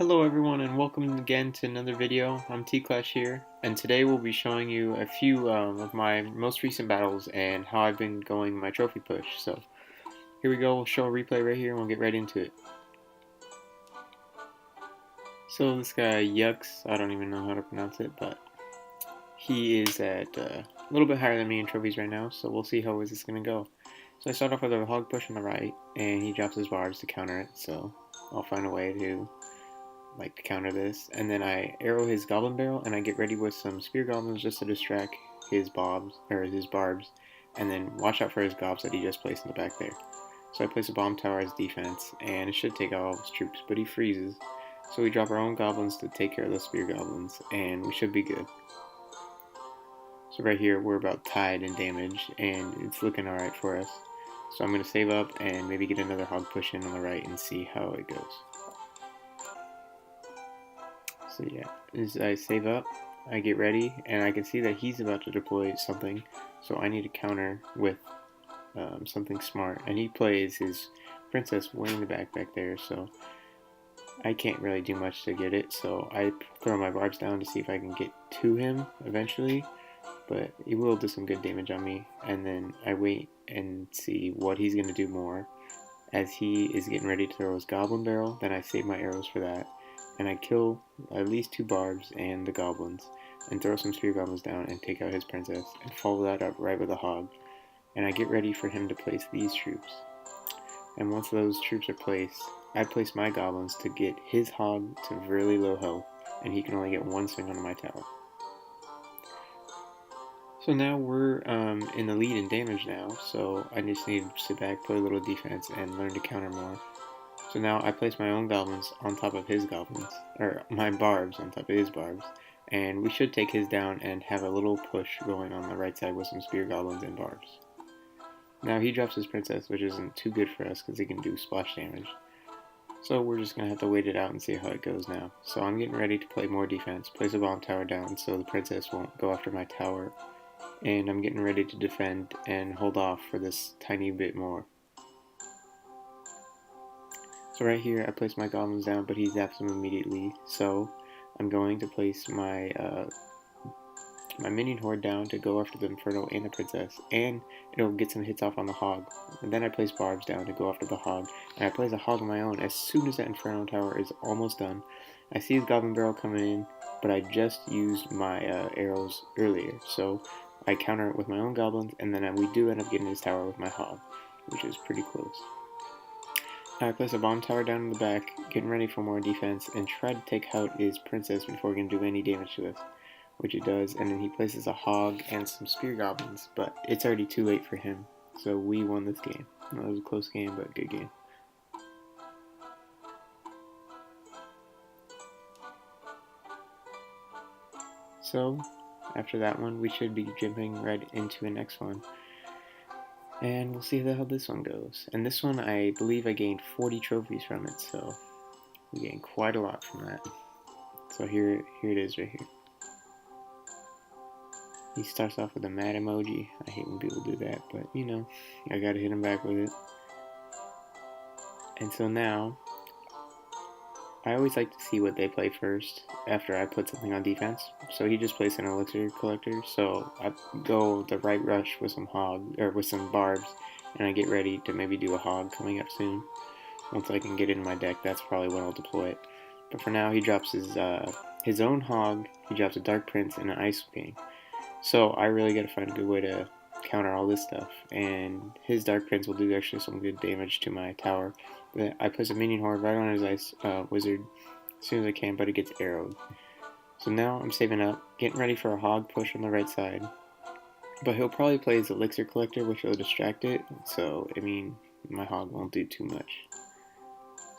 Hello everyone and welcome again to another video. I'm T-Clash here, and today we'll be showing you a few of my most recent battles and how I've been going my trophy push. So here we go, we'll show a replay right here and we'll get right into it. So this guy Yux, I don't even know how to pronounce it, but he is at a little bit higher than me in trophies right now, so we'll see how is this going to go. So I start off with a hog push on the right, and he drops his barbs to counter it, so I'll find a way to counter this, and then I arrow his goblin barrel and I get ready with some spear goblins just to distract his barbs, and then watch out for his gobs that he just placed in the back there. So I place a bomb tower as defense, and it should take out all of his troops, but he freezes. So we drop our own goblins to take care of those spear goblins, and we should be good. So right here we're about tied in damage, and it's looking alright for us. So I'm going to save up and maybe get another hog push in on the right and see how it goes. So yeah, as I save up, I get ready, and I can see that he's about to deploy something, so I need to counter with something smart. And he plays his princess way in the back there, so I can't really do much to get it, so I throw my barbs down to see if I can get to him eventually, but he will do some good damage on me, and then I wait and see what he's going to do more. As he is getting ready to throw his goblin barrel, then I save my arrows for that, and I kill at least 2 barbs and the goblins, and throw some spear goblins down and take out his princess, and follow that up right with a hog, and I get ready for him to place these troops. And once those troops are placed, I place my goblins to get his hog to really low health, and he can only get 1 swing on my tower. So now we're in the lead in damage now, so I just need to sit back, play a little defense, and learn to counter more. So now I place my own goblins on top of his goblins, or my barbs on top of his barbs, and we should take his down and have a little push going on the right side with some spear goblins and barbs. Now he drops his princess, which isn't too good for us because he can do splash damage. So we're just going to have to wait it out and see how it goes now. So I'm getting ready to play more defense, place a bomb tower down so the princess won't go after my tower, and I'm getting ready to defend and hold off for this tiny bit more. So right here I place my goblins down, but he zaps them immediately, so I'm going to place my my minion horde down to go after the Inferno and the princess, and it'll get some hits off on the hog. And then I place barbs down to go after the hog, and I place a hog of my own. As soon as that Inferno tower is almost done, I see his goblin barrel coming in, but I just used my arrows earlier, so I counter it with my own goblins, and then we do end up getting his tower with my hog, which is pretty close. Now I place a bomb tower down in the back, getting ready for more defense, and try to take out his princess before he can do any damage to us, which it does, and then he places a hog and some spear goblins, but it's already too late for him, so we won this game. It was a close game, but good game. So, after that one, we should be jumping right into the next one. And we'll see how this one goes. And this one, I believe I gained 40 trophies from it, so we gained quite a lot from that. So here it is right here. He starts off with a mad emoji. I hate when people do that, but you know, I gotta hit him back with it. And so now, I always like to see what they play first after I put something on defense. So he just placed an elixir collector, so I go the right rush with some with some barbs, and I get ready to maybe do a hog coming up soon. Once I can get it in my deck, that's probably when I'll deploy it. But for now, he drops his own hog, he drops a Dark Prince, and an Ice King. So I really gotta find a good way to counter all this stuff, and his Dark Prince will do actually some good damage to my tower. But I place a minion horde right on his ice wizard as soon as I can, but it gets arrowed. So now I'm saving up, getting ready for a hog push on the right side. But he'll probably play his elixir collector, which will distract it, so I mean my hog won't do too much.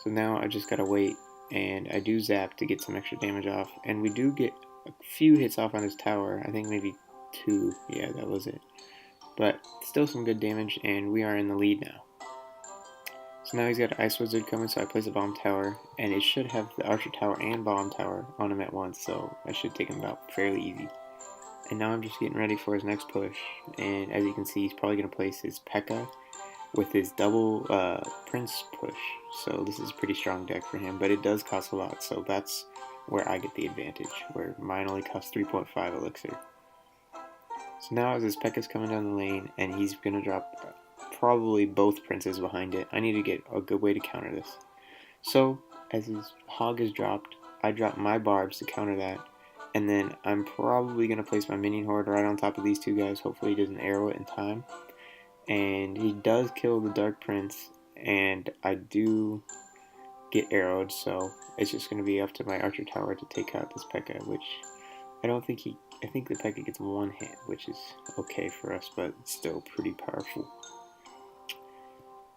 So now I just gotta wait, and I do zap to get some extra damage off, and we do get a few hits off on his tower. I think maybe 2, yeah, that was it. But still some good damage, and we are in the lead now. So now he's got an Ice Wizard coming, so I place a Bomb Tower, and it should have the Archer Tower and Bomb Tower on him at once, so I should take him out fairly easy. And now I'm just getting ready for his next push, and as you can see, he's probably going to place his P.E.K.K.A, with his double Prince push. So this is a pretty strong deck for him, but it does cost a lot, so that's where I get the advantage, where mine only costs 3.5 elixir. So now as his P.E.K.K.A.'s coming down the lane, and he's going to drop probably both princes behind it, I need to get a good way to counter this. So as his hog is dropped, I drop my barbs to counter that, and then I'm probably going to place my minion horde right on top of these two guys. Hopefully he doesn't arrow it in time. And he does kill the Dark Prince, and I do get arrowed, so it's just going to be up to my Archer Tower to take out this P.E.K.K.A., which I don't think I think the P.E.K.K.A. gets one hit, which is okay for us, but it's still pretty powerful.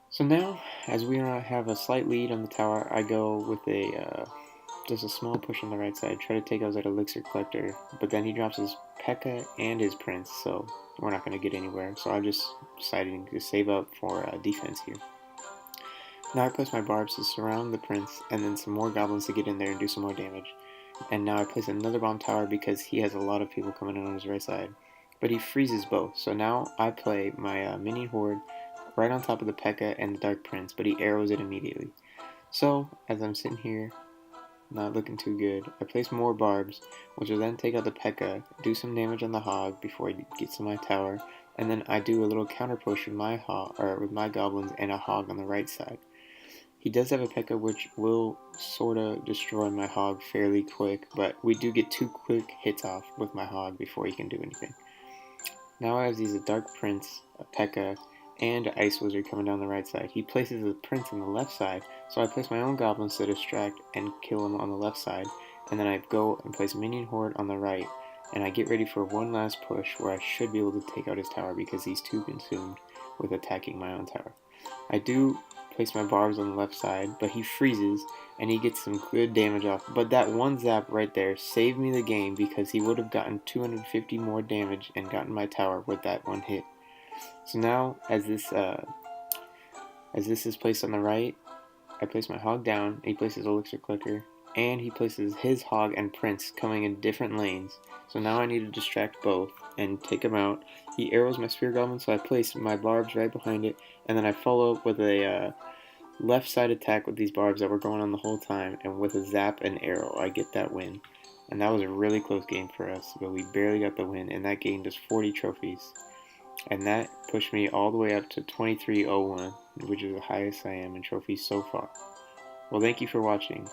So now, as we have a slight lead on the tower, I go with just a small push on the right side, try to take out that Elixir Collector, but then he drops his P.E.K.K.A. and his Prince, so we're not going to get anywhere, so I'm just deciding to save up for defense here. Now I place my barbs to surround the Prince, and then some more goblins to get in there and do some more damage. And now I place another bomb tower because he has a lot of people coming in on his right side. But he freezes both, so now I play my mini horde right on top of the P.E.K.K.A. and the Dark Prince, but he arrows it immediately. So, as I'm sitting here, not looking too good, I place more barbs, which will then take out the P.E.K.K.A., do some damage on the hog before he gets to my tower, and then I do a little counter push with my goblins and a hog on the right side. He does have a P.E.K.K.A. which will sorta destroy my hog fairly quick, but we do get 2 quick hits off with my hog before he can do anything. Now as he's a Dark Prince, a P.E.K.K.A., and Ice Wizard coming down the right side. He places the Prince on the left side, so I place my own goblins to distract and kill him on the left side, and then I go and place Minion Horde on the right, and I get ready for one last push where I should be able to take out his tower because he's too consumed with attacking my own tower. I do place my barbs on the left side, but he freezes and he gets some good damage off. But that one zap right there saved me the game because he would have gotten 250 more damage and gotten my tower with that one hit. So now, as this is placed on the right, I place my hog down, he places Elixir Collector, and he places his hog and Prince coming in different lanes. So now I need to distract both and take him out. He arrows my Spear Goblin, so I place my barbs right behind it, and then I follow up with a left side attack with these barbs that were going on the whole time, and with a zap and arrow, I get that win. And that was a really close game for us, but we barely got the win, and that gained us 40 trophies. And that pushed me all the way up to 2301, which is the highest I am in trophies so far. Well, thank you for watching.